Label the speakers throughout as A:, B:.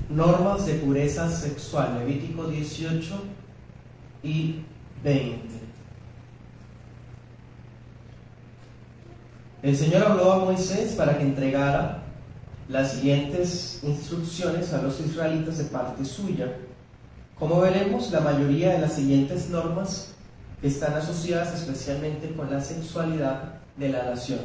A: normas de pureza sexual, Levítico 18 y 20. El Señor habló a Moisés para que entregara las siguientes instrucciones a los israelitas de parte suya. Como veremos, la mayoría de las siguientes normas están asociadas especialmente con la sexualidad de la nación.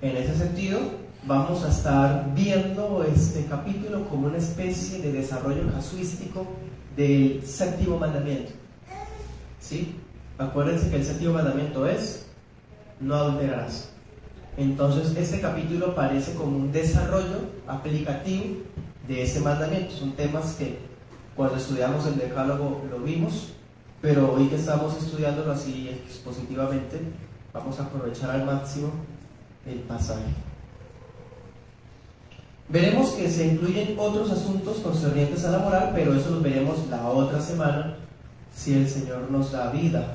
A: En ese sentido, vamos a estar viendo este capítulo como una especie de desarrollo casuístico del séptimo mandamiento. ¿Sí? Acuérdense que el séptimo mandamiento es: no adulterarás. Entonces, este capítulo parece como un desarrollo aplicativo de ese mandamiento. Son temas que cuando estudiamos el Decálogo lo vimos, pero hoy que estamos estudiándolo así expositivamente, vamos a aprovechar al máximo el pasaje. Veremos que se incluyen otros asuntos concernientes a la moral, pero eso los veremos la otra semana, si el Señor nos da vida.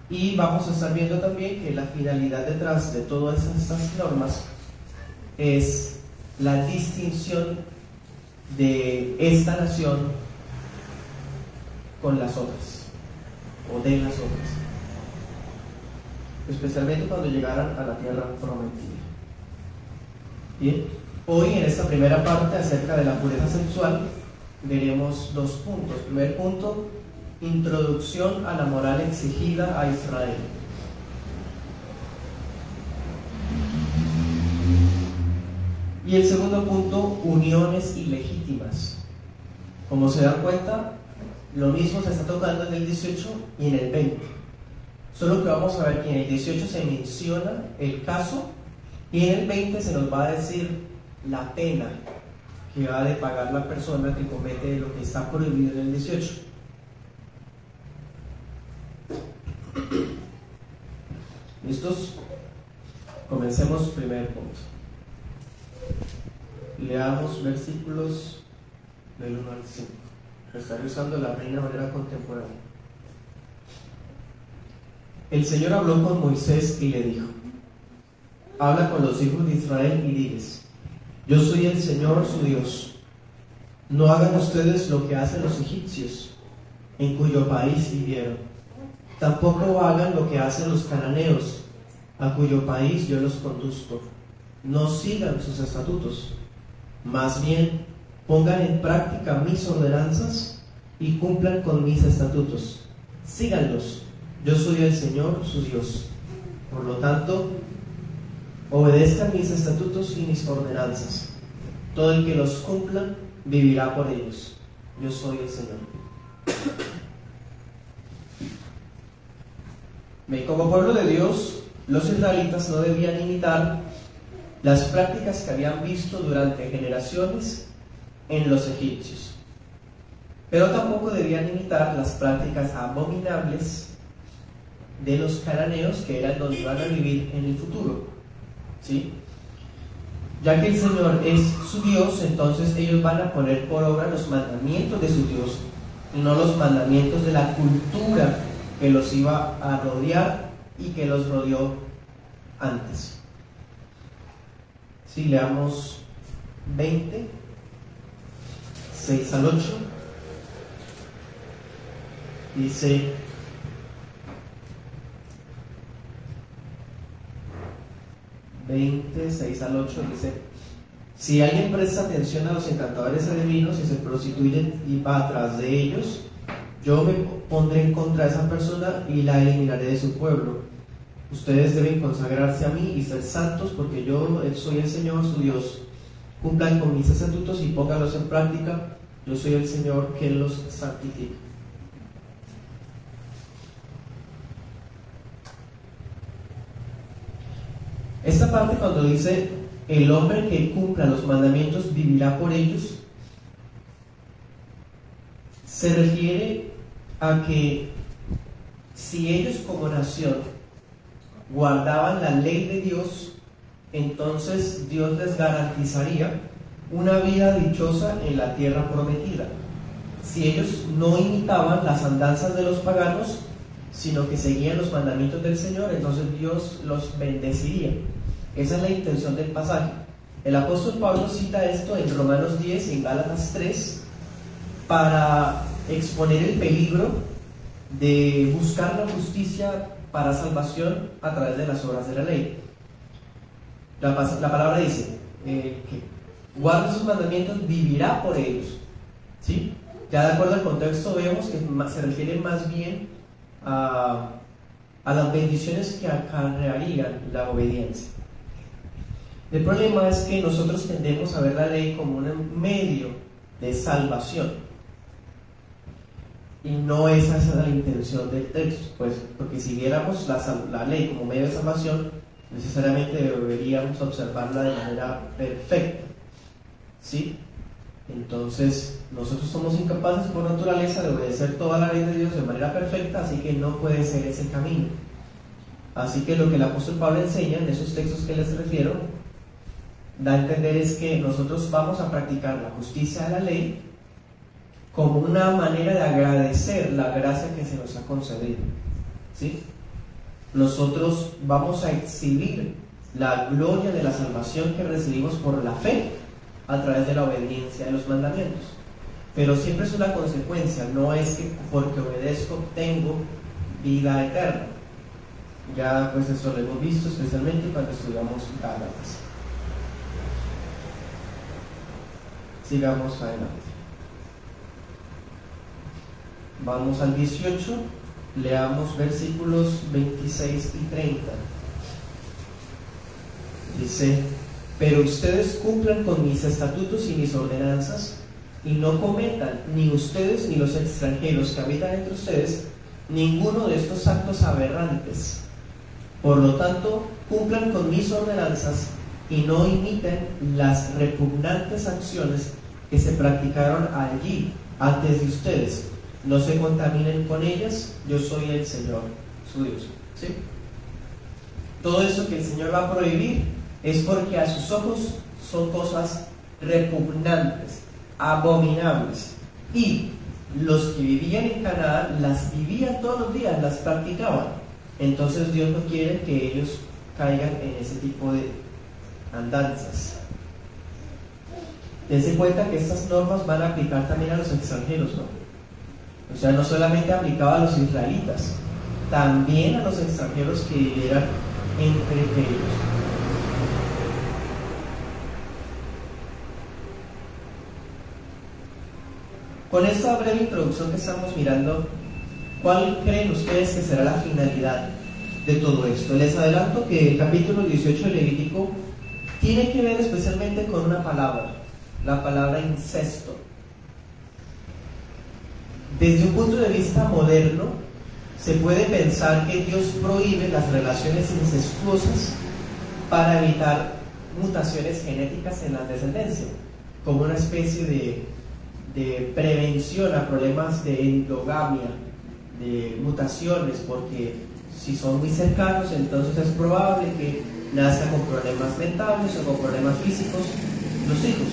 A: Y vamos a estar viendo también que la finalidad detrás de todas estas normas es la distinción de esta nación con las otras, o de las otras, especialmente cuando llegaran a la tierra prometida. Bien, hoy en esta primera parte acerca de la pureza sexual veremos dos puntos. Primer punto: introducción a la moral exigida a Israel. Y el segundo punto: uniones ilegítimas. Como se dan cuenta, lo mismo se está tocando en el 18 y en el 20. Solo que vamos a ver que en el 18 se menciona el caso y en el 20 se nos va a decir la pena que ha de pagar la persona que comete lo que está prohibido en el 18. ¿Listos? Comencemos primer punto. Leamos versículos del 1 al 5. Estaré usando la Reina Valera contemporánea. El Señor habló con Moisés y le dijo: habla con los hijos de Israel y diles: yo soy el Señor su Dios. No hagan ustedes lo que hacen los egipcios, en cuyo país vivieron. Tampoco hagan lo que hacen los cananeos, a cuyo país yo los conduzco. No sigan sus estatutos. Más bien, pongan en práctica mis ordenanzas y cumplan con mis estatutos. Síganlos. Yo soy el Señor su Dios. Por lo tanto, obedezcan mis estatutos y mis ordenanzas. Todo el que los cumpla vivirá por ellos. Yo soy el Señor. Como pueblo de Dios, los israelitas no debían imitar las prácticas que habían visto durante generaciones en los egipcios, pero tampoco debían imitar las prácticas abominables de los cananeos, que eran donde iban a vivir en el futuro. ¿Sí? Ya que el Señor es su Dios, entonces ellos van a poner por obra los mandamientos de su Dios y no los mandamientos de la cultura que los iba a rodear y que los rodeó antes. Si leamos 20, 6 al 8, dice: si alguien presta atención a los encantadores adivinos y se prostituyen y va atrás de ellos, yo me pondré en contra de esa persona y la eliminaré de su pueblo. Ustedes deben consagrarse a mí y ser santos, porque yo soy el Señor su Dios. Cumplan con mis estatutos y pónganlos en práctica. Yo soy el Señor que los santifica. Esta parte, cuando dice el hombre que cumpla los mandamientos vivirá por ellos, se refiere a que si ellos como nación guardaban la ley de Dios, entonces Dios les garantizaría una vida dichosa en la tierra prometida. Si ellos no imitaban las andanzas de los paganos, sino que seguían los mandamientos del Señor, entonces Dios los bendeciría. Esa es la intención del pasaje. El apóstol Pablo cita esto en Romanos 10 y en Gálatas 3 para exponer el peligro de buscar la justicia para salvación a través de las obras de la ley. La palabra dice que guarda sus mandamientos, vivirá por ellos, ¿sí? Ya de acuerdo al contexto vemos que se refiere más bien a las bendiciones que acarrearían la obediencia. El problema es que nosotros tendemos a ver la ley como un medio de salvación, y no esa es la intención del texto, pues, porque si viéramos la ley como medio de salvación, necesariamente deberíamos observarla de manera perfecta, ¿sí? Entonces nosotros somos incapaces por naturaleza de obedecer toda la ley de Dios de manera perfecta, así que no puede ser ese camino. Así que lo que el apóstol Pablo enseña en esos textos que les refiero da a entender es que nosotros vamos a practicar la justicia de la ley como una manera de agradecer la gracia que se nos ha concedido, ¿sí? Nosotros vamos a exhibir la gloria de la salvación que recibimos por la fe a través de la obediencia de los mandamientos, pero siempre es una consecuencia, no es que porque obedezco tengo vida eterna. Ya pues eso lo hemos visto especialmente cuando estudiamos Gálatas. Sigamos adelante. Vamos al 18, leamos versículos 26 y 30. Dice: pero ustedes cumplan con mis estatutos y mis ordenanzas, y no cometan, ni ustedes ni los extranjeros que habitan entre ustedes, ninguno de estos actos aberrantes. Por lo tanto, cumplan con mis ordenanzas y no imiten las repugnantes acciones que se practicaron allí antes de ustedes. No se contaminen con ellas, yo soy el Señor, su Dios. ¿Sí? Todo eso que el Señor va a prohibir es porque a sus ojos son cosas repugnantes, abominables. Y los que vivían en Canaán las vivían todos los días, las practicaban. Entonces Dios no quiere que ellos caigan en ese tipo de andanzas. Dense cuenta que estas normas van a aplicar también a los extranjeros, ¿no? O sea, no solamente aplicaba a los israelitas, también a los extranjeros que vivieran entre ellos. Con esta breve introducción que estamos mirando, ¿cuál creen ustedes que será la finalidad de todo esto? Les adelanto que el capítulo 18 de Levítico tiene que ver especialmente con una palabra, la palabra incesto. Desde un punto de vista moderno, se puede pensar que Dios prohíbe las relaciones incestuosas para evitar mutaciones genéticas en la descendencia, como una especie de prevención a problemas de endogamia, de mutaciones, porque si son muy cercanos, entonces es probable que nazcan con problemas mentales o con problemas físicos los hijos.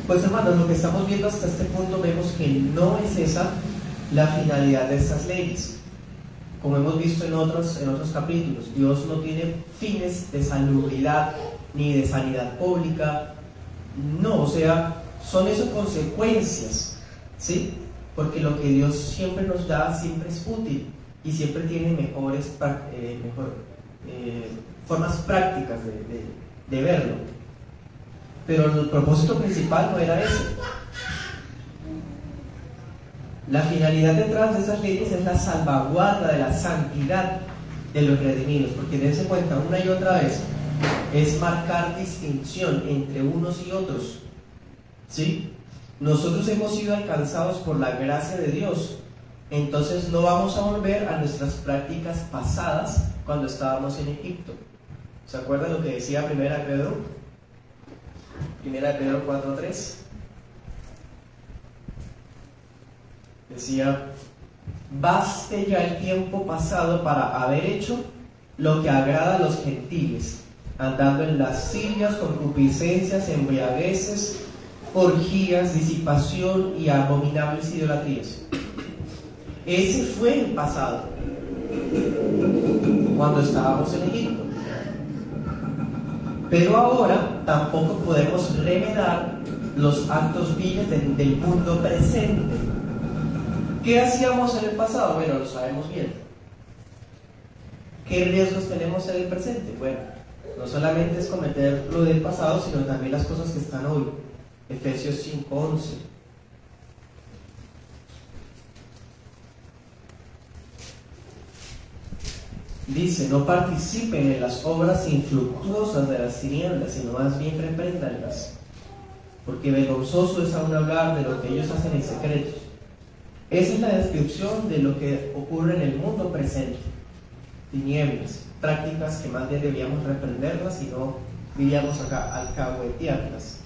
A: Pues hermanos, lo que estamos viendo hasta este punto, vemos que no es esa la finalidad de estas leyes. Como hemos visto en otros capítulos, Dios no tiene fines de salubridad ni de sanidad pública, no, o sea, son esas consecuencias, ¿sí? Porque lo que Dios siempre nos da siempre es útil y siempre tiene mejores formas prácticas de verlo. Pero el propósito principal no era ese. La finalidad detrás de esas leyes es la salvaguarda de la santidad de los redimidos, porque dense cuenta una y otra vez, es marcar distinción entre unos y otros, ¿sí? Nosotros hemos sido alcanzados por la gracia de Dios, entonces no vamos a volver a nuestras prácticas pasadas cuando estábamos en Egipto. ¿Se acuerdan lo que decía 1 Pedro? 1 Pedro 4:3 decía: baste ya el tiempo pasado para haber hecho lo que agrada a los gentiles, andando en lascivias, concupiscencias, embriagueces, orgías, disipación y abominables idolatrías. Ese fue el pasado, cuando estábamos en Egipto. Pero ahora tampoco podemos remedar los actos viles del mundo presente. ¿Qué hacíamos en el pasado? Bueno, lo sabemos bien. ¿Qué riesgos tenemos en el presente? Bueno, no solamente es cometer lo del pasado, sino también las cosas que están hoy. Efesios 5:11. Dice: no participen en las obras infructuosas de las tinieblas, sino más bien repréndanlas, porque vergonzoso es aún hablar de lo que ellos hacen en secreto. Esa es la descripción de lo que ocurre en el mundo presente. Tinieblas, prácticas que más bien debíamos reprenderlas y no vivíamos acá alcahuetearlas.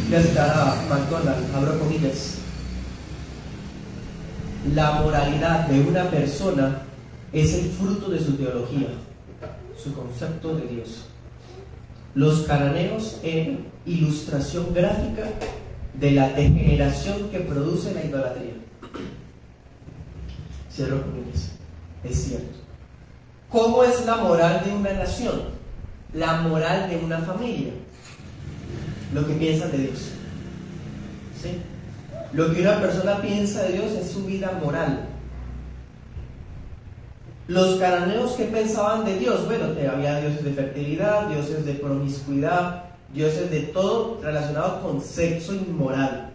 A: Voy a citar a McDonald, abro comillas: la moralidad de una persona es el fruto de su teología, su concepto de Dios. Los cananeos eran ilustración gráfica de la degeneración que produce la idolatría. Cierro comillas. Es cierto. ¿Cómo es la moral de una nación? La moral de una familia. Lo que piensan de Dios. ¿Sí? Lo que una persona piensa de Dios es su vida moral. Los cananeos, ¿qué pensaban de Dios? Bueno, había dioses de fertilidad, dioses de promiscuidad, dioses de todo relacionado con sexo inmoral.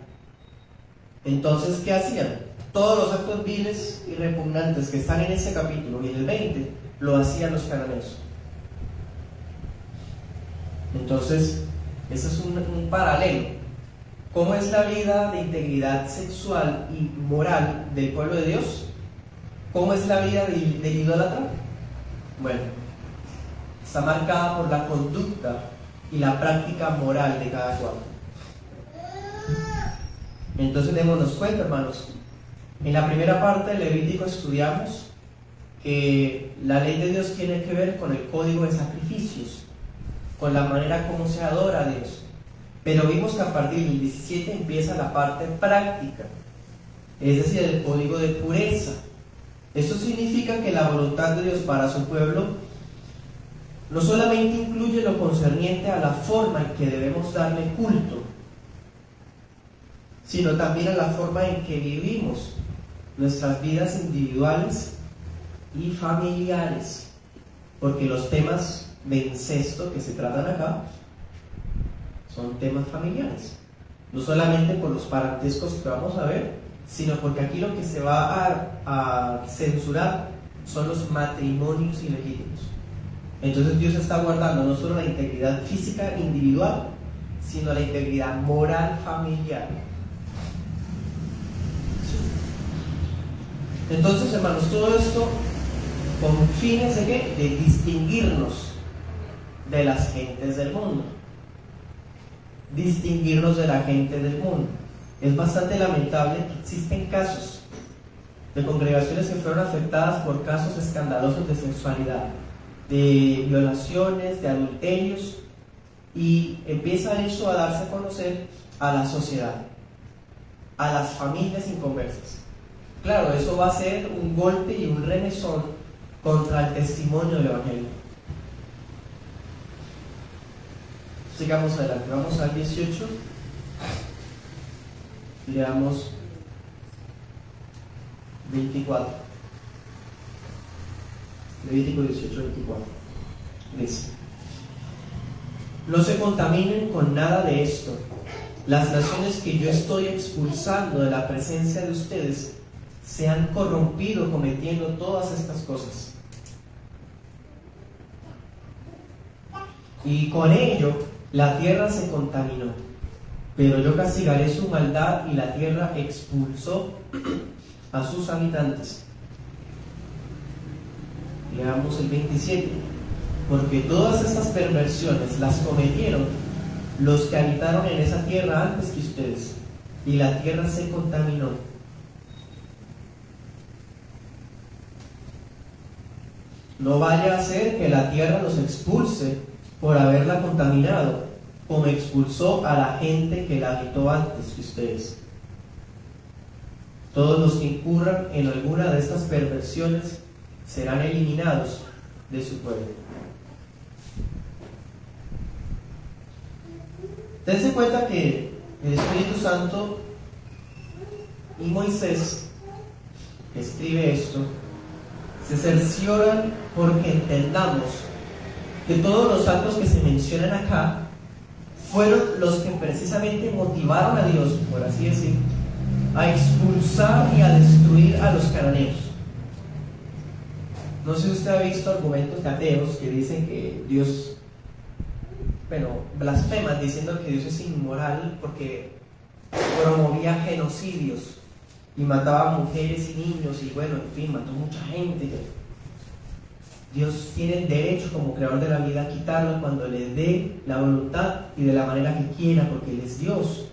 A: Entonces, ¿qué hacían? Todos los actos viles y repugnantes que están en ese capítulo y en el 20 lo hacían los cananeos. Entonces, ese es un paralelo. ¿Cómo es la vida de integridad sexual y moral del pueblo de Dios? ¿Cómo es la vida del idólatra? Bueno, está marcada por la conducta y la práctica moral de cada cual. Entonces démonos cuenta, hermanos. En la primera parte del Levítico estudiamos que la ley de Dios tiene que ver con el código de sacrificios, con la manera como se adora a Dios. Pero vimos que a partir del 17 empieza la parte práctica, es decir, el código de pureza. Esto significa que la voluntad de Dios para su pueblo no solamente incluye lo concerniente a la forma en que debemos darle culto, sino también a la forma en que vivimos nuestras vidas individuales y familiares, porque los temas de incesto que se tratan acá son temas familiares, no solamente por los parentescos que vamos a ver, sino porque aquí lo que se va a censurar son los matrimonios ilegítimos. Entonces Dios está guardando no solo la integridad física individual, sino la integridad moral familiar. Entonces, hermanos, todo esto con fines de ¿qué? De distinguirnos de las gentes del mundo. Distinguirnos de la gente del mundo. Es bastante lamentable que existen casos de congregaciones que fueron afectadas por casos escandalosos de sexualidad, de violaciones, de adulterios, y empieza eso a darse a conocer a la sociedad, a las familias inconversas. Claro, eso va a ser un golpe y un remesón contra el testimonio del Evangelio. Sigamos adelante, vamos al 18. Leamos 24. Levítico 18, 24. Dice: no se contaminen con nada de esto. Las naciones que yo estoy expulsando de la presencia de ustedes se han corrompido cometiendo todas estas cosas. Y con ello la tierra se contaminó. Pero yo castigaré su maldad y la tierra expulsó a sus habitantes. Leamos el 27. Porque todas estas perversiones las cometieron los que habitaron en esa tierra antes que ustedes, y la tierra se contaminó. No vaya a ser que la tierra los expulse por haberla contaminado, como expulsó a la gente que la habitó antes que ustedes. Todos los que incurran en alguna de estas perversiones serán eliminados, de su pueblo. Dense cuenta que el Espíritu Santo y Moisés, que escribe esto, se cercioran porque entendamos que todos los actos que se mencionan acá fueron los que precisamente motivaron a Dios, por así decir, a expulsar y a destruir a los cananeos. No sé si usted ha visto argumentos de ateos que dicen que Dios, blasfeman diciendo que Dios es inmoral porque promovía genocidios y mataba a mujeres y niños y en fin, mató mucha gente. Dios tiene el derecho como creador de la vida a quitarlo cuando le dé la voluntad y de la manera que quiera, porque Él es Dios.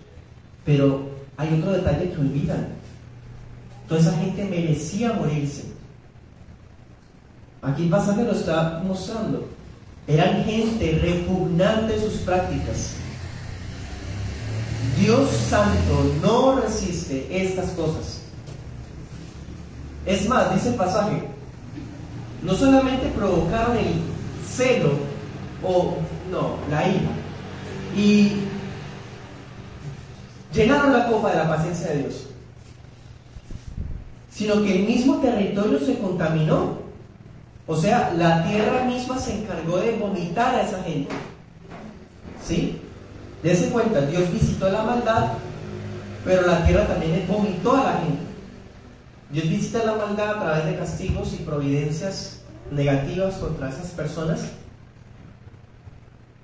A: Pero hay otro detalle que olvidan: toda esa gente merecía morirse. Aquí el pasaje lo está mostrando. Eran gente repugnante en sus prácticas. Dios Santo no resiste estas cosas. Es más, dice el pasaje, no solamente provocaron el celo la ira, y llenaron la copa de la paciencia de Dios, sino que el mismo territorio se contaminó. O sea, la tierra misma se encargó de vomitar a esa gente. ¿Sí? Dense cuenta, Dios visitó la maldad, pero la tierra también vomitó a la gente. Dios visita la maldad a través de castigos y providencias negativas contra esas personas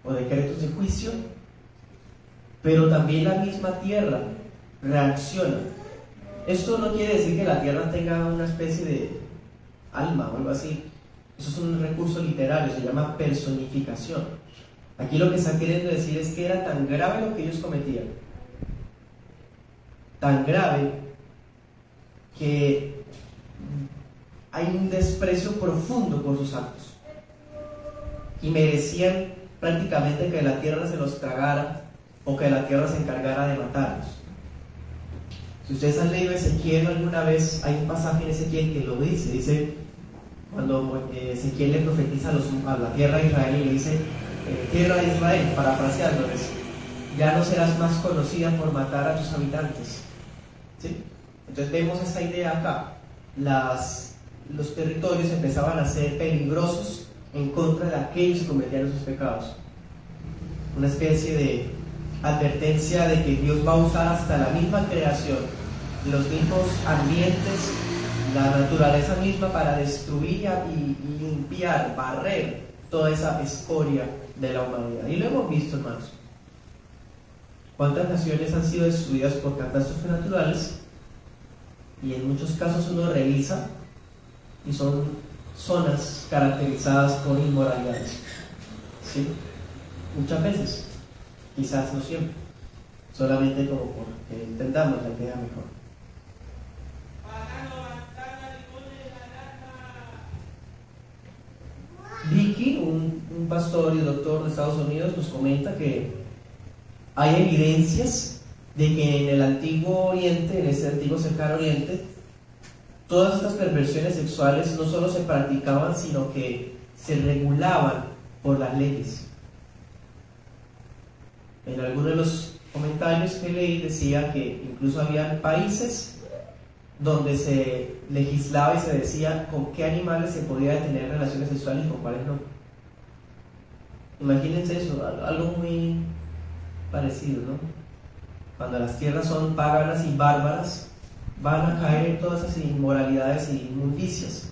A: o decretos de juicio, pero también la misma tierra reacciona. Esto no quiere decir que la tierra tenga una especie de alma o algo así. Eso es un recurso literario, se llama personificación. Aquí lo que está queriendo decir es que era tan grave lo que ellos cometían, tan grave, que hay un desprecio profundo por sus actos y merecían prácticamente que la tierra se los tragara o que la tierra se encargara de matarlos. Si ustedes han leído Ezequiel alguna vez, hay un pasaje en Ezequiel que lo dice cuando Ezequiel le profetiza a la tierra de Israel y le dice: tierra de Israel, parafraseándoles, ya no serás más conocida por matar a tus habitantes. ¿Sí? Entonces vemos esta idea acá. Los territorios empezaban a ser peligrosos en contra de aquellos que cometían esos pecados. Una especie de advertencia de que Dios va a usar hasta la misma creación, los mismos ambientes, la naturaleza misma, para destruir y limpiar, barrer toda esa escoria de la humanidad. Y lo hemos visto, hermanos. ¿Cuántas naciones han sido destruidas por catástrofes naturales? Y en muchos casos uno revisa y son zonas caracterizadas por inmoralidades. ¿Sí? Muchas veces, quizás no siempre, solamente como porque entendamos la idea mejor. Vicky, un pastor y doctor de Estados Unidos, nos comenta que hay evidencias de que en el antiguo Oriente, en ese antiguo cercano Oriente, todas estas perversiones sexuales no solo se practicaban, sino que se regulaban por las leyes. En algunos de los comentarios que leí decía que incluso había países donde se legislaba y se decía con qué animales se podía tener relaciones sexuales y con cuáles no. Imagínense eso, algo muy parecido, ¿no? Cuando las tierras son paganas y bárbaras, van a caer en todas esas inmoralidades e inmundicias,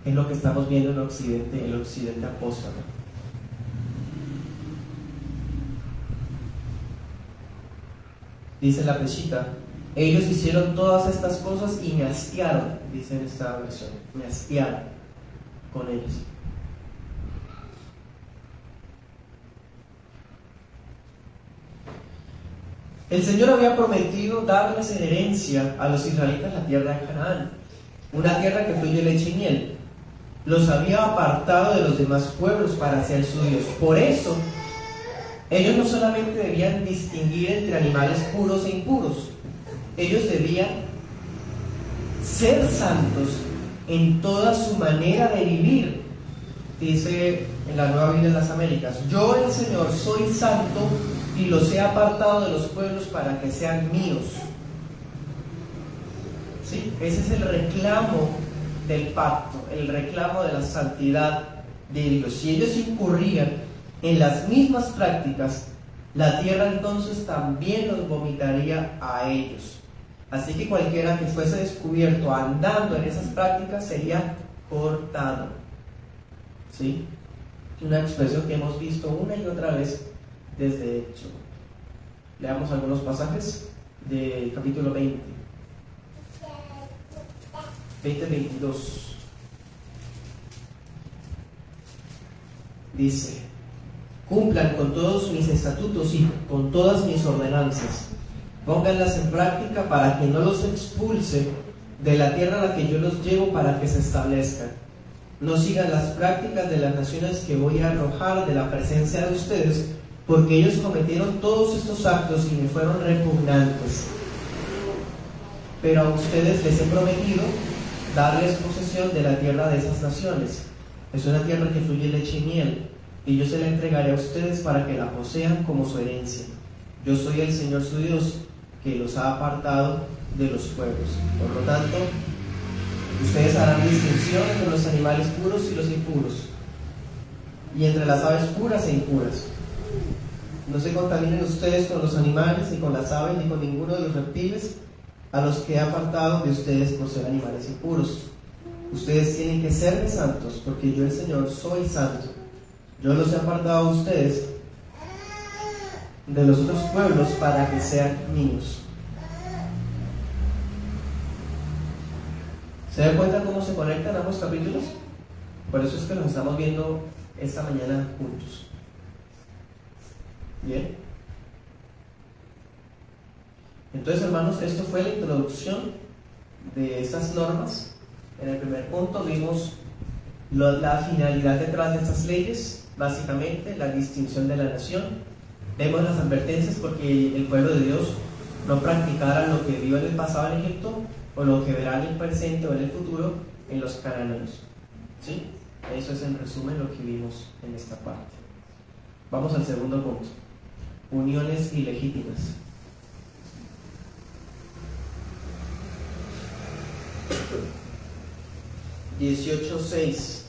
A: que es lo que estamos viendo en el occidente apóstata. Dice la Peshitta: ellos hicieron todas estas cosas y me hastiaron, dice en esta versión, me hastiaron con ellos. El Señor había prometido darles en herencia a los israelitas la tierra de Canaán, una tierra que fluye leche y miel. Los había apartado de los demás pueblos para ser su Dios. Por eso, ellos no solamente debían distinguir entre animales puros e impuros, ellos debían ser santos en toda su manera de vivir. Dice en la Nueva Biblia de las Américas: yo, el Señor, soy santo y los he apartado de los pueblos para que sean míos. ¿Sí? Ese es el reclamo del pacto, el reclamo de la santidad de Dios. Si ellos incurrían en las mismas prácticas, la tierra entonces también los vomitaría a ellos. Así que cualquiera que fuese descubierto andando en esas prácticas sería cortado. ¿Sí? Una expresión que hemos visto una y otra vez desde Éxodo. Leamos algunos pasajes del capítulo 20. 20-22. Dice: cumplan con todos mis estatutos y con todas mis ordenanzas, pónganlas en práctica para que no los expulse de la tierra a la que yo los llevo para que se establezcan. No sigan las prácticas de las naciones que voy a arrojar de la presencia de ustedes, porque ellos cometieron todos estos actos y me fueron repugnantes. Pero a ustedes les he prometido darles posesión de la tierra de esas naciones. Es una tierra que fluye leche y miel, y yo se la entregaré a ustedes para que la posean como su herencia. Yo soy el Señor su Dios, que los ha apartado de los pueblos. Por lo tanto, ustedes harán distinción entre los animales puros y los impuros, y entre las aves puras e impuras. No se contaminen ustedes con los animales, ni con las aves, ni con ninguno de los reptiles a los que he apartado de ustedes por ser animales impuros. Ustedes tienen que serme santos, porque yo, el Señor, soy santo. Yo los he apartado a ustedes de los otros pueblos para que sean míos. ¿Se dan cuenta cómo se conectan ambos capítulos? Por eso es que los estamos viendo esta mañana juntos. Bien. Entonces, hermanos, esto fue la introducción de estas normas. En el primer punto vimos la finalidad detrás de estas leyes, básicamente la distinción de la nación. Vemos las advertencias porque el pueblo de Dios no practicara lo que vio en el pasado en Egipto, o lo que verá en el presente o en el futuro en los cananeos. ¿Sí? Eso es en resumen lo que vimos en esta parte. Vamos al segundo punto: uniones ilegítimas. (18:6).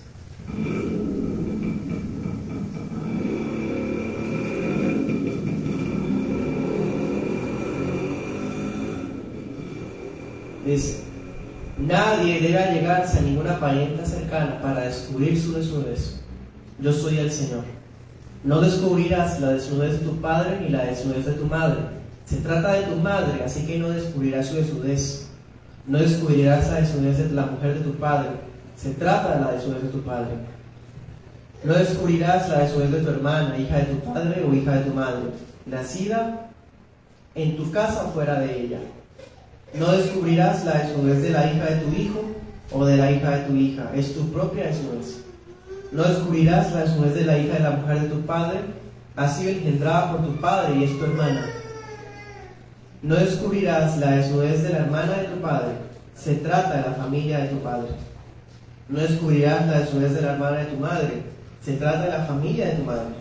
A: Dice: nadie debe allegarse a ninguna parienta cercana para descubrir su desnudez. Yo soy el Señor. No descubrirás la desnudez de tu padre ni la desnudez de tu madre. Se trata de tu madre, así que no descubrirás su desnudez. No descubrirás la desnudez de la mujer de tu padre. Se trata de la desnudez de tu padre. No descubrirás la desnudez de tu hermana, hija de tu padre o hija de tu madre, nacida en tu casa o fuera de ella. No descubrirás la desnudez de la hija de tu hijo o de la hija de tu hija. Es tu propia desnudez. No descubrirás la desnudez de la hija de la mujer de tu padre, ha sido engendrada por tu padre y es tu hermana. No descubrirás la desnudez de la hermana de tu padre. Se trata de la familia de tu padre. No descubrirás la desnudez de la hermana de tu madre. Se trata de la familia de tu madre.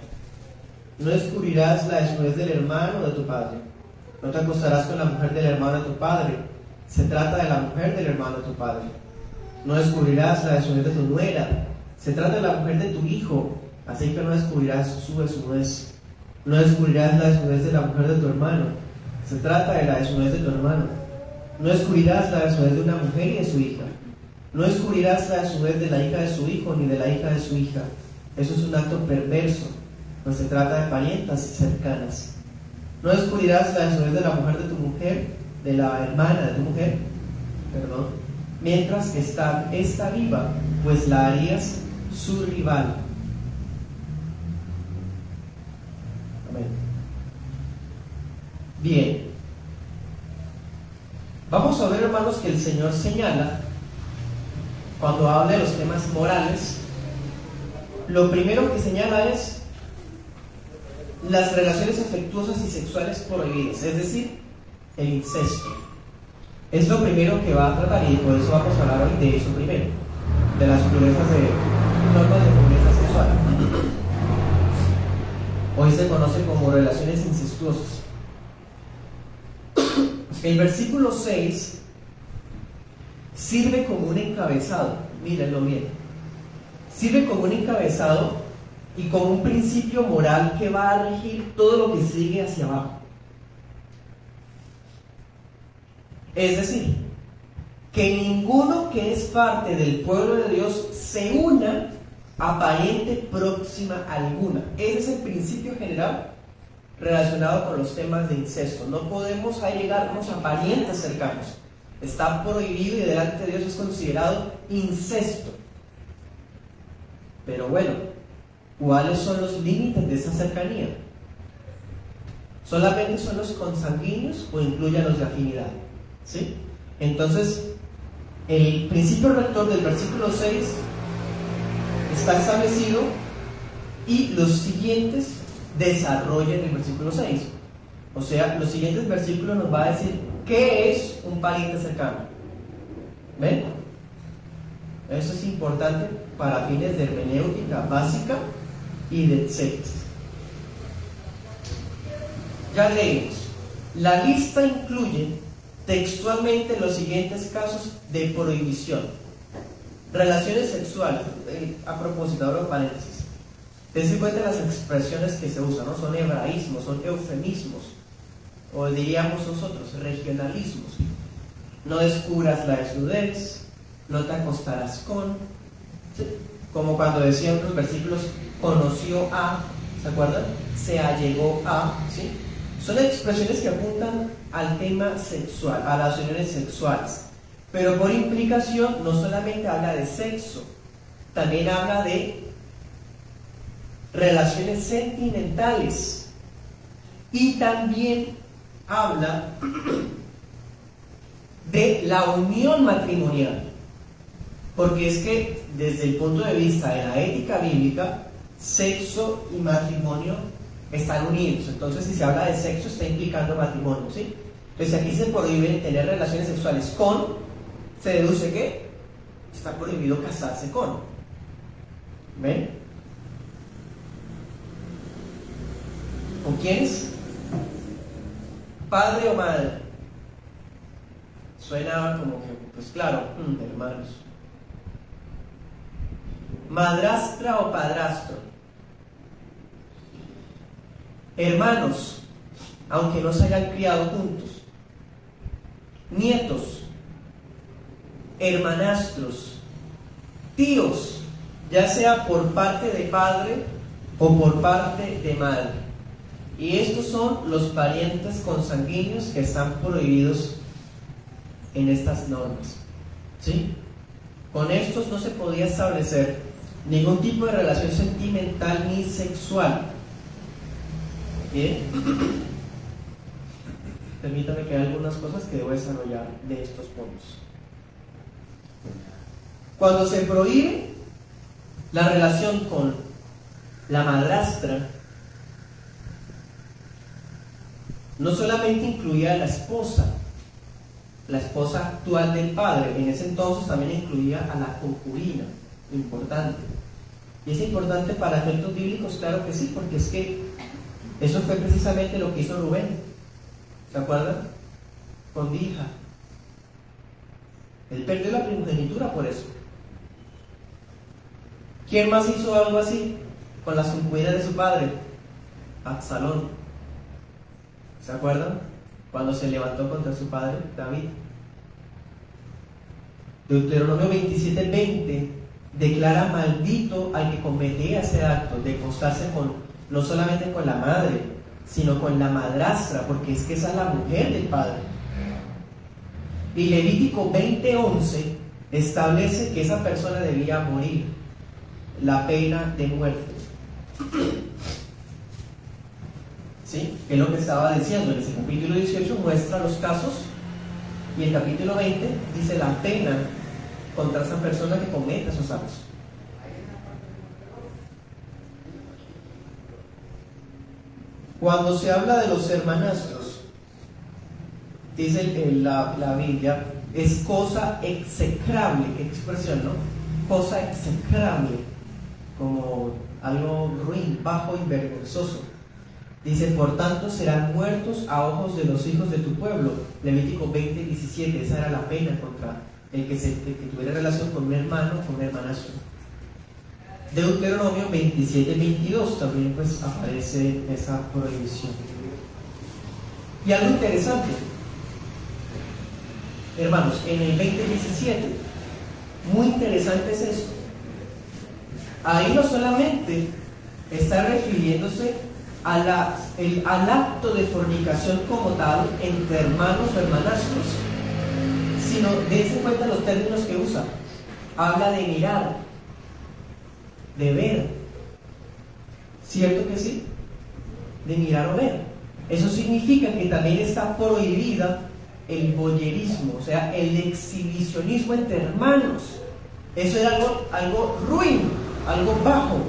A: No descubrirás la desnudez del hermano de tu padre. No te acostarás con la mujer del hermano de tu padre. Se trata de la mujer del hermano de tu padre. No descubrirás la desnudez de tu nuera. Se trata de la mujer de tu hijo. Así que no descubrirás su desnudez. No descubrirás la desnudez de la mujer de tu hermano. Se trata de la desnudez de tu hermano. No descubrirás la desnudez de una mujer y de su hija. No descubrirás la desnudez de la hija de su hijo ni de la hija de su hija. Eso es un acto perverso, pues se trata de parientas cercanas. No descubrirás la desnudez de la mujer de tu mujer, de la hermana de tu mujer, mientras que está viva, pues la harías su rival. Amén. Bien. Vamos a ver, hermanos, que el Señor señala, cuando habla de los temas morales, lo primero que señala es las relaciones afectuosas y sexuales prohibidas, es decir, el incesto. Es lo primero que va a tratar y por eso vamos a hablar hoy de eso primero, de las purezas normas de pobreza sexual. Hoy se conoce como relaciones incestuosas. El versículo 6 sirve como un encabezado, mírenlo bien, sirve como un encabezado y como un principio moral que va a regir todo lo que sigue hacia abajo. Es decir, que ninguno que es parte del pueblo de Dios se una a pariente próxima alguna. Ese es el principio general relacionado con los temas de incesto. No podemos allegarnos a parientes cercanos. Está prohibido y delante de Dios es considerado incesto. Pero bueno, ¿cuáles son los límites de esa cercanía? ¿Solamente son los consanguíneos o incluyen los de afinidad? ¿Sí? Entonces, el principio rector del versículo 6 está establecido y los siguientes desarrollan el versículo 6. O sea, los siguientes versículos nos va a decir qué es un pariente cercano. ¿Ven? Eso es importante para fines de hermenéutica básica y de exégesis. Ya leímos. La lista incluye textualmente los siguientes casos de prohibición: relaciones sexuales. A propósito, abro paréntesis. Dense cuenta de las expresiones que se usan, ¿no? Son hebraísmos, son eufemismos, o diríamos nosotros, regionalismos. No descubras la desnudez, no te acostarás con, ¿sí? Como cuando decían otros versículos, conoció a, ¿se acuerdan? Se allegó a, ¿sí? Son expresiones que apuntan al tema sexual, a las uniones sexuales, pero por implicación no solamente habla de sexo, también habla de relaciones sentimentales y también habla de la unión matrimonial, porque es que desde el punto de vista de la ética bíblica, sexo y matrimonio están unidos. Entonces, si se habla de sexo, está implicando matrimonio, ¿sí? Entonces, aquí se prohíbe tener relaciones sexuales con, se deduce que está prohibido casarse con. ¿Ven? ¿Con quiénes? ¿Padre o madre? Suena como que, pues claro, hermanos. ¿Madrastra o padrastro? Hermanos, aunque no se hayan criado juntos. Nietos, hermanastros, tíos, ya sea por parte de padre o por parte de madre. Y estos son los parientes consanguíneos que están prohibidos en estas normas, ¿sí? Con estos no se podía establecer ningún tipo de relación sentimental ni sexual. Bien. Permítame que hay algunas cosas que debo desarrollar de estos puntos. Cuando se prohíbe la relación con la madrastra, no solamente incluía a la esposa actual del padre, en ese entonces también incluía a la concubina, importante. Y es importante para efectos bíblicos, claro que sí, porque es que eso fue precisamente lo que hizo Rubén. ¿Se acuerdan? Con Bilha. Él perdió la primogenitura por eso. ¿Quién más hizo algo así con las concubinas de su padre? Absalón. ¿Se acuerdan? Cuando se levantó contra su padre, David. Deuteronomio 27:20 declara maldito al que cometía ese acto de acostarse no solamente con la madre, sino con la madrastra, porque es que esa es la mujer del padre. Y Levítico 20:11 establece que esa persona debía morir, la pena de muerte. ¿Sí? Es lo que estaba diciendo. En ese capítulo 18 muestra los casos y el capítulo 20 dice la pena contra esa persona que cometa esos actos. Cuando se habla de los hermanastros, dice la Biblia, es cosa execrable. ¿Qué expresión, no? Cosa execrable como algo ruin, bajo y vergonzoso. Dice, por tanto serán muertos a ojos de los hijos de tu pueblo. Levítico 20:17, esa era la pena contra el que tuviera relación con un hermano o con un hermanastro. Deuteronomio 27:22 también pues aparece esa prohibición. Y algo interesante, hermanos, en el 20:17, muy interesante es esto. Ahí no solamente está refiriéndose al acto de fornicación como tal entre hermanos o hermanastros, sino dense en cuenta los términos que usa. Habla de mirar, de ver, ¿cierto que sí? De mirar o ver. Eso significa que también está prohibida el voyerismo, o sea, el exhibicionismo entre hermanos. Eso es algo ruin, algo bajo.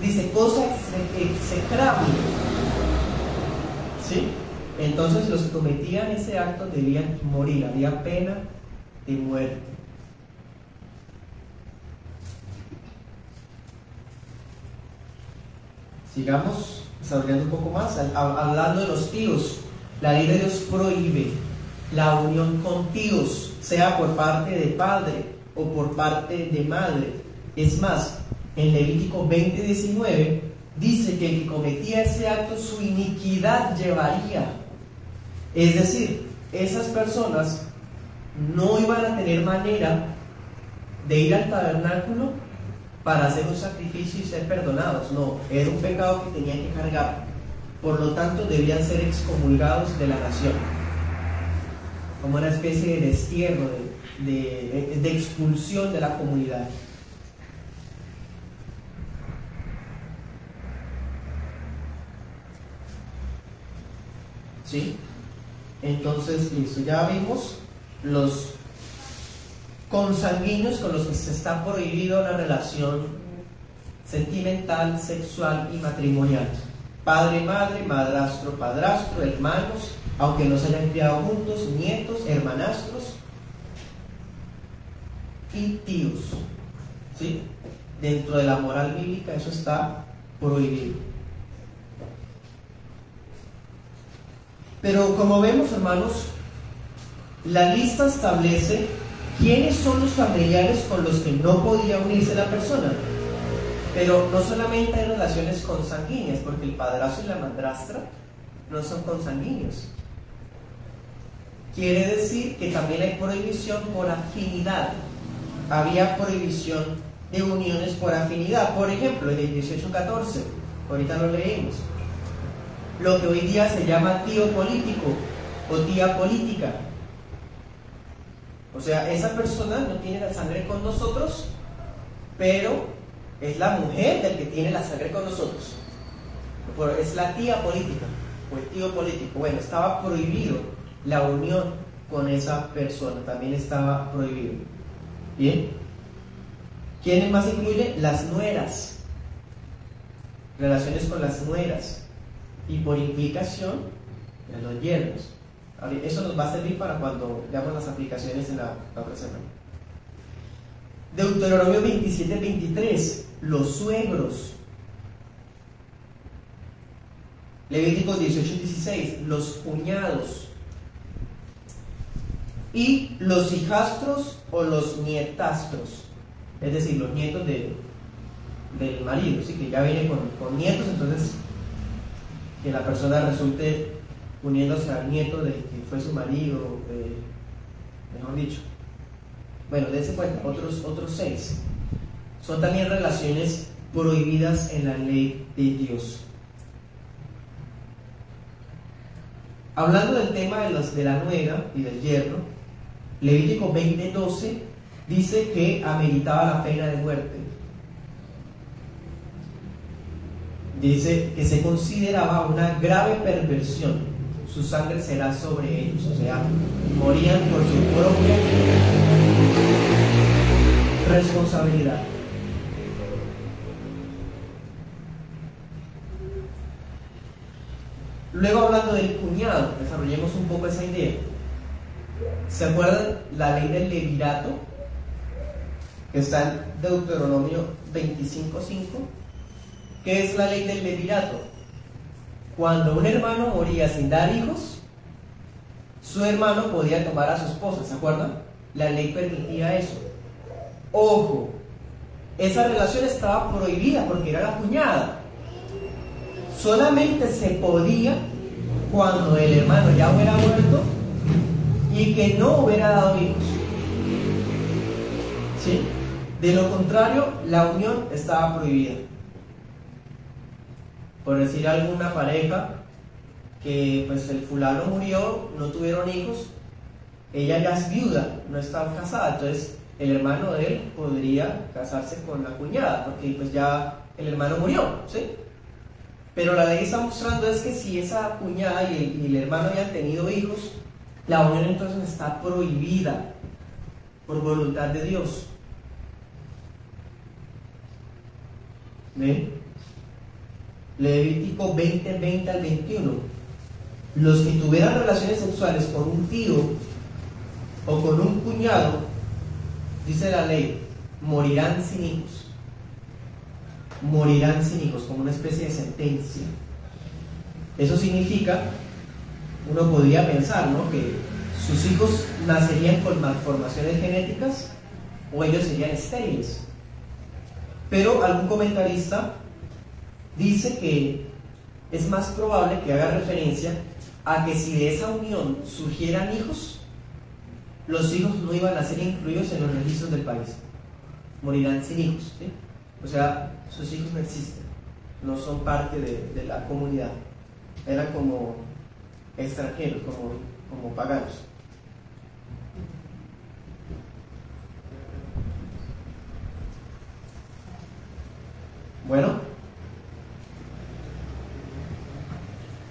A: Dice, cosa execrable. ¿Sí? Entonces los que cometían ese acto debían morir, había pena de muerte. Sigamos desarrollando un poco más, hablando de los tíos. La ley de Dios prohíbe la unión con tíos, sea por parte de padre o por parte de madre. Es más, en Levítico 20:19 dice que el que cometía ese acto su iniquidad llevaría. Es decir, esas personas no iban a tener manera de ir al tabernáculo para hacer un sacrificio y ser perdonados. No, era un pecado que tenían que cargar. Por lo tanto, debían ser excomulgados de la nación, como una especie de destierro, de expulsión de la comunidad. ¿Sí? Entonces, listo, ya vimos los consanguíneos con los que se está prohibido la relación sentimental, sexual y matrimonial. Padre, madre, madrastro, padrastro, hermanos, aunque no se hayan criado juntos, nietos, hermanastros y tíos. ¿Sí? Dentro de la moral bíblica eso está prohibido. Pero como vemos, hermanos, la lista establece quiénes son los familiares con los que no podía unirse la persona. Pero no solamente hay relaciones consanguíneas, porque el padrastro y la madrastra no son consanguíneos. Quiere decir que también hay prohibición por afinidad. Había prohibición de uniones por afinidad. Por ejemplo, en el 18:14, ahorita lo leímos, lo que hoy día se llama tío político o tía política. O sea, esa persona no tiene la sangre con nosotros, pero es la mujer del que tiene la sangre con nosotros. Es la tía política o el tío político. Bueno, estaba prohibido la unión con esa persona, también estaba prohibido. Bien. ¿Quiénes más incluye? Las nueras, relaciones con las nueras, y por implicación los yernos. Eso nos va a servir para cuando veamos las aplicaciones en la otra semana. Deuteronomio 27:23, los suegros. Levíticos 18:16, los cuñados. Y los hijastros o los nietastros, es decir, los nietos del marido, ¿sí? Que ya viene con nietos, entonces que la persona resulte uniéndose al nieto del que fue su marido, mejor dicho. Bueno, dense cuenta, otros 6 son también relaciones prohibidas en la ley de Dios. Hablando del tema de la nuera y del yerno, Levítico 20:12 dice que ameritaba la pena de muerte. Dice que se consideraba una grave perversión, su sangre será sobre ellos, o sea, morían por su propia responsabilidad. Luego, hablando del cuñado, desarrollemos un poco esa idea. ¿Se acuerdan la ley del levirato? Que está en Deuteronomio 25:5. ¿Qué es la ley del levirato? Cuando un hermano moría sin dar hijos, su hermano podía tomar a su esposa, ¿se acuerdan? La ley permitía eso. Ojo, esa relación estaba prohibida porque era la cuñada. Solamente se podía cuando el hermano ya hubiera muerto y que no hubiera dado hijos. ¿Sí? De lo contrario, la unión estaba prohibida. Por decir alguna pareja que pues el fulano murió, no tuvieron hijos, ella ya es viuda, no estaba casada, entonces el hermano de él podría casarse con la cuñada, porque pues ya el hermano murió, ¿sí? Pero la ley está mostrando es que si esa cuñada y el hermano habían tenido hijos, la unión entonces está prohibida por voluntad de Dios. ¿Ven? Levítico 20, 20 al 21. Los que tuvieran relaciones sexuales con un tío o con un cuñado, dice la ley, morirán sin hijos. Morirán sin hijos, como una especie de sentencia. Eso significa, uno podría pensar, ¿no?, que sus hijos nacerían con malformaciones genéticas o ellos serían estériles. Pero algún comentarista dice que es más probable que haga referencia a que si de esa unión surgieran hijos, los hijos no iban a ser incluidos en los registros del país. Morirán sin hijos, ¿sí? O sea, sus hijos no existen, no son parte de la comunidad, eran como extranjeros, como paganos. Bueno,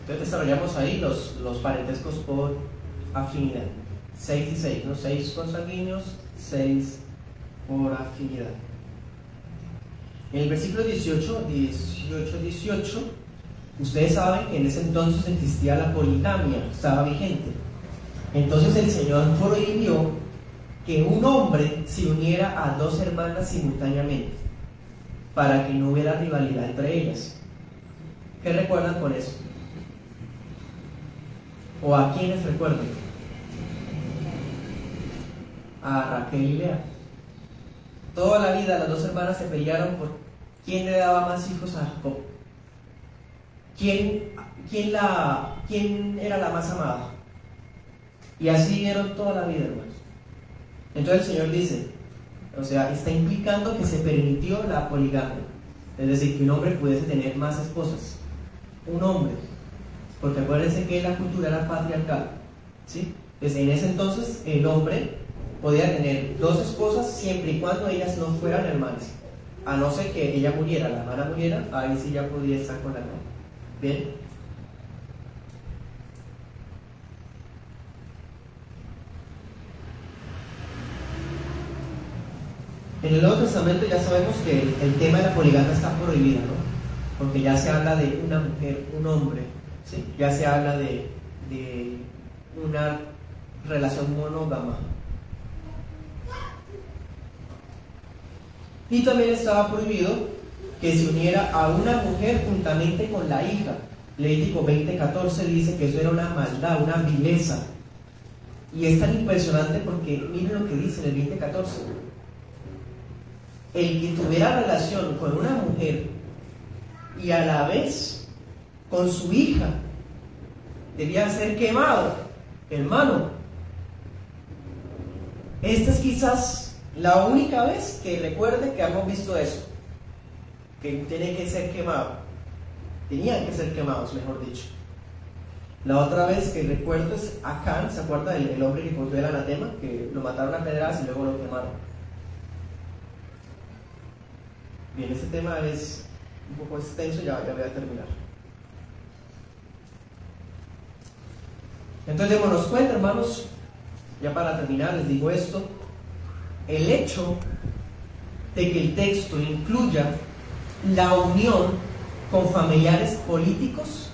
A: entonces desarrollamos ahí los parentescos por afinidad. 6 y 6, ¿no? 6 consanguíneos, 6 por afinidad. En el versículo 18, ustedes saben que en ese entonces existía la poligamia, estaba vigente. Entonces el Señor prohibió que un hombre se uniera a dos hermanas simultáneamente, para que no hubiera rivalidad entre ellas. ¿Qué recuerdan con eso? ¿O a quiénes recuerdan? A Raquel y Lea. Toda la vida las dos hermanas se pelearon por quién le daba más hijos a Jacob. ¿Quién era la más amada? Y así vieron toda la vida, hermanos. Entonces el Señor dice, o sea, está implicando que se permitió la poligamia. Es decir, que un hombre pudiese tener más esposas. Un hombre. Porque acuérdense que la cultura era patriarcal, ¿sí? Entonces en ese entonces el hombre podía tener dos esposas siempre y cuando ellas no fueran hermanas. A no ser que ella muriera, la hermana muriera, ahí sí ya podía estar con la hermana. ¿Bien? En el Nuevo Testamento ya sabemos que el tema de la poligamia está prohibido, ¿no? Porque ya se habla de una mujer, un hombre, ¿sí? Ya se habla de una relación monógama. Y también estaba prohibido que se uniera a una mujer juntamente con la hija. Levítico 20:14 dice que eso era una maldad, una vileza. Y es tan impresionante porque miren lo que dice en el 20:14. El que tuviera relación con una mujer y a la vez con su hija debía ser quemado. Hermano, esta es quizás la única vez que recuerde que hemos visto eso, que tiene que ser quemado. Tenían que ser quemados, mejor dicho. La otra vez que recuerdo es Acán, ¿se acuerda del hombre que contó el anatema? Que lo mataron a pedradas y luego lo quemaron. Bien, este tema es un poco extenso, ya voy a terminar. Entonces démonos cuenta, hermanos, ya para terminar les digo esto: el hecho de que el texto incluya la unión con familiares políticos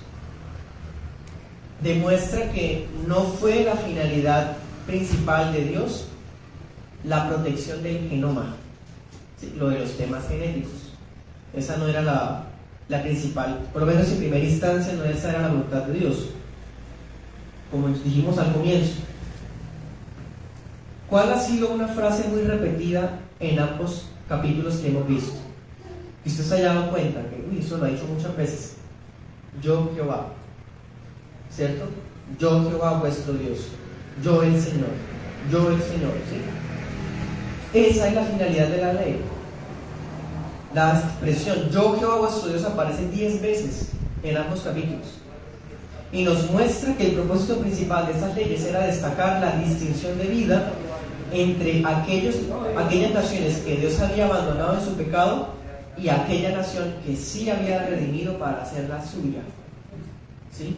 A: demuestra que no fue la finalidad principal de Dios la protección del genoma, ¿sí? Lo de los temas genéticos. Esa no era la principal, por lo menos en primera instancia, no esa era la voluntad de Dios, como dijimos al comienzo. ¿Cuál ha sido una frase muy repetida en ambos capítulos que hemos visto? Y usted se haya dado cuenta que, eso lo ha dicho muchas veces. Yo Jehová, ¿cierto? Yo Jehová vuestro Dios, yo el Señor, ¿sí? Esa es la finalidad de la ley. La expresión yo Jehová vuestro Dios aparece 10 veces en ambos capítulos y nos muestra que el propósito principal de estas leyes era destacar la distinción de vida entre aquellas naciones que Dios había abandonado en su pecado y aquella nación que sí había redimido para hacerla suya, ¿sí?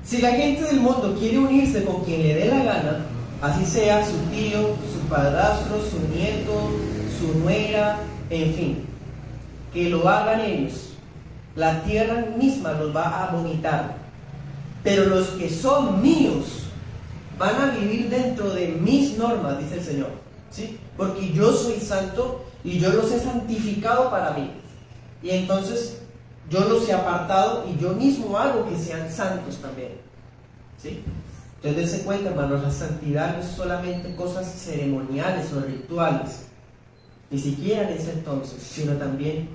A: Si la gente del mundo quiere unirse con quien le dé la gana, así sea su tío, su padrastro, su nieto, su nuera, en fin, que lo hagan ellos, la tierra misma los va a vomitar. Pero los que son míos van a vivir dentro de mis normas, dice el Señor, ¿sí? Porque yo soy santo y yo los he santificado para mí. Y entonces yo los he apartado y yo mismo hago que sean santos también, ¿sí? Entonces dense cuenta, hermanos, la santidad no es solamente cosas ceremoniales o rituales, ni siquiera en ese entonces, sino también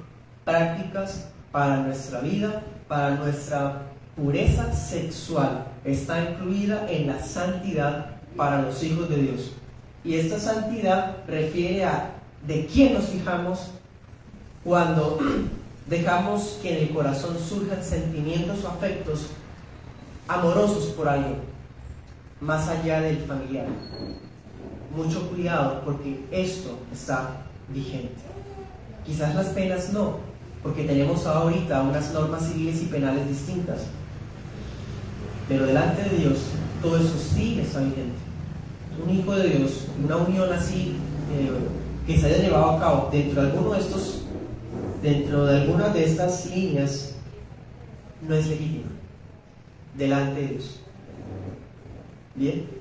A: prácticas para nuestra vida, para nuestra pureza sexual. Está incluida en la santidad para los hijos de Dios. Y esta santidad refiere a de quién nos fijamos cuando dejamos que en el corazón surjan sentimientos o afectos amorosos por alguien, más allá del familiar. Mucho cuidado, porque esto está vigente. Quizás las penas no, porque tenemos ahorita unas normas civiles y penales distintas, pero delante de Dios todo eso sí está vigente. Un hijo de Dios, una unión así que se haya llevado a cabo dentro de alguna de estas líneas, no es legítima delante de Dios. Bien.